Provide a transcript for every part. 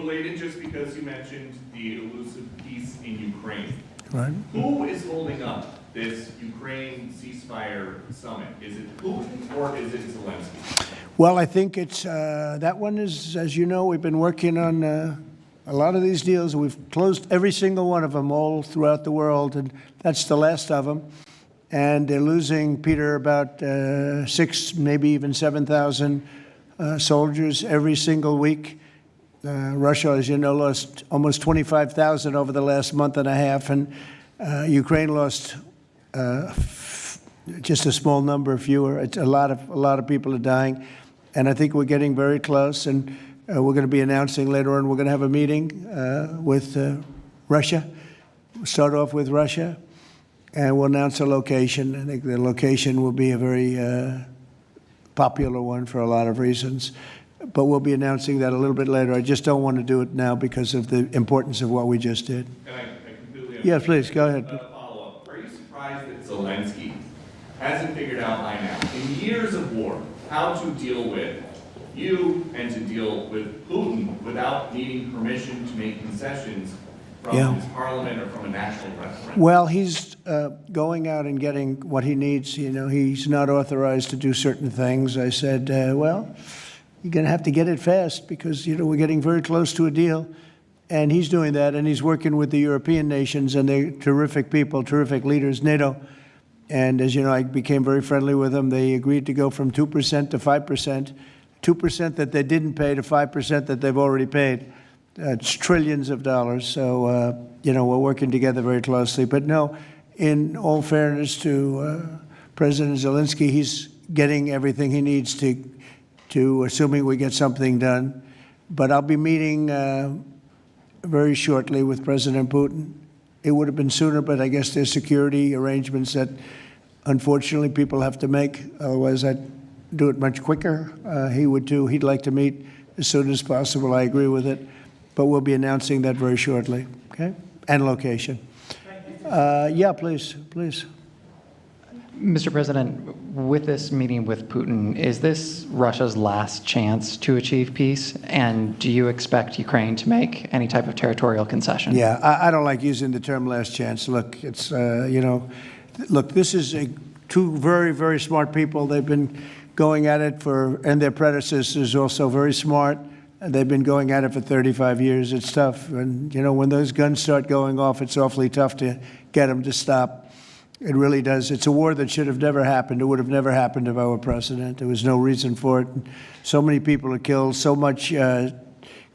related, just because you mentioned the elusive peace in Ukraine. Right. Who is holding up this Ukraine ceasefire summit? Is it Putin or is it Zelensky? Well, I think it's that one is, as you know, we've been working on a lot of these deals. We've closed every single one of them all throughout the world, and that's the last of them. And they're losing, Peter, about 6, maybe even 7,000 soldiers every single week. Russia, as you know, lost almost 25,000 over the last month and a half, and Ukraine lost just a small number, fewer. It's a lot of people are dying, and I think we're getting very close. And we're going to be announcing later on. We're going to have a meeting with Russia. We'll start off with Russia, and we'll announce a location. I think the location will be a very popular one for a lot of reasons. But we'll be announcing that a little bit later. I just don't want to do it now because of the importance of what we just did. And I completely understand. Yes, please, go ahead. Follow-up. Are you surprised that Zelensky hasn't figured out by now, in years of war, how to deal with you and to deal with Putin without needing permission to make concessions from his parliament or from a national referendum? Well, he's going out and getting what he needs. You know, he's not authorized to do certain things. I said, well, you're going to have to get it fast because, you know, we're getting very close to a deal. And he's doing that, and he's working with the European nations, and they're terrific people, terrific leaders, NATO. And as you know, I became very friendly with them. They agreed to go from 2% to 5%, 2% that they didn't pay to 5% that they've already paid. It's trillions of dollars. So, you know, we're working together very closely. But no, in all fairness to President Zelensky, he's getting everything he needs to assuming we get something done. But I'll be meeting very shortly with President Putin. It would have been sooner, but I guess there's security arrangements that, unfortunately, people have to make. Otherwise, I'd do it much quicker. He would too. He'd like to meet as soon as possible. I agree with it. But we'll be announcing that very shortly, okay? And location. Yeah, please. Mr. President, with this meeting with Putin, is this Russia's last chance to achieve peace? And do you expect Ukraine to make any type of territorial concession? Yeah, I don't like using the term last chance. Look, it's, you know, look, this is two very, very smart people. They've been going at it and their predecessors also very smart. They've been going at it for 35 years. It's tough. And, you know, when those guns start going off, it's awfully tough to get them to stop. It really does. It's a war that should have never happened. It would have never happened if I were president. There was no reason for it. So many people are killed, so much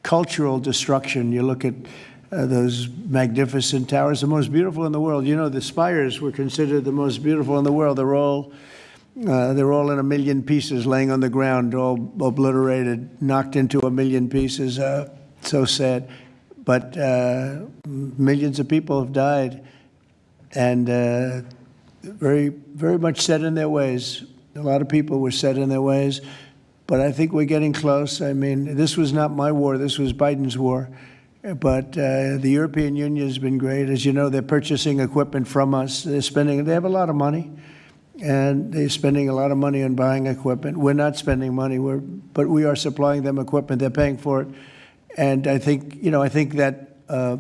cultural destruction. You look at those magnificent towers, the most beautiful in the world. You know, the spires were considered the most beautiful in the world. They're all in a million pieces laying on the ground, all obliterated, knocked into a million pieces. So sad. But millions of people have died. And very, very much set in their ways. A lot of people were set in their ways, but I think we're getting close. I mean, this was not my war. This was Biden's war. But the European Union has been great. As you know, they're purchasing equipment from us. They have a lot of money, and they're spending a lot of money on buying equipment. We're not spending money, but we are supplying them equipment. They're paying for it. And I think, you know, I think that a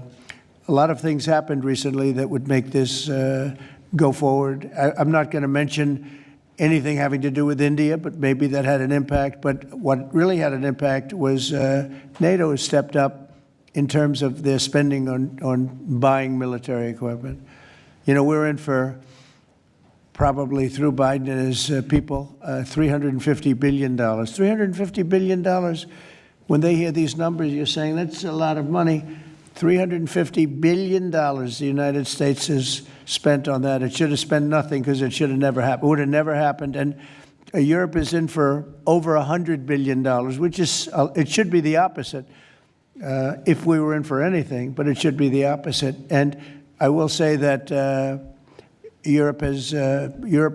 lot of things happened recently that would make this go forward. I'm not going to mention anything having to do with India, but maybe that had an impact. But what really had an impact was NATO has stepped up in terms of their spending on buying military equipment. You know, we're in for probably through Biden and his people, $350 billion. $350 billion. When they hear these numbers, you're saying that's a lot of money. $350 billion the United States has spent on that. It should have spent nothing because it should have never happened. It would have never happened. And Europe is in for over $100 billion, which is, it should be the opposite if we were in for anything, but it should be the opposite. And I will say that Europe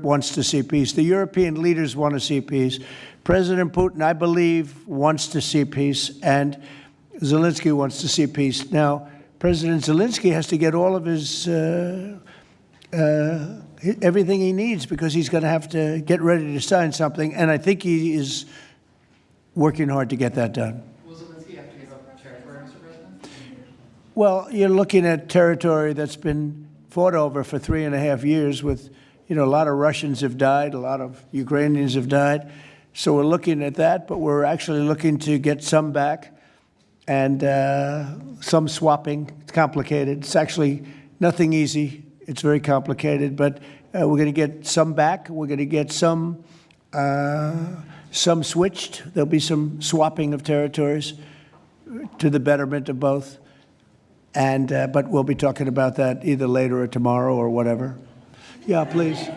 wants to see peace. The European leaders want to see peace. President Putin, I believe, wants to see peace, and Zelensky wants to see peace. Now, President Zelensky has to get all of his everything he needs because he's going to have to get ready to sign something, and I think he is working hard to get that done. Will Zelensky have to give up territory, Mr. Well, you're looking at territory that's been fought over for 3.5 years with, a lot of Russians have died, a lot of Ukrainians have died. So we're looking at that, but we're actually looking to get some back and some swapping. It's complicated. It's actually nothing easy. It's very complicated, but we're going to get some back. We're going to get some switched. There'll be some swapping of territories to the betterment of both. And but we'll be talking about that either later or tomorrow or whatever. Yeah, please.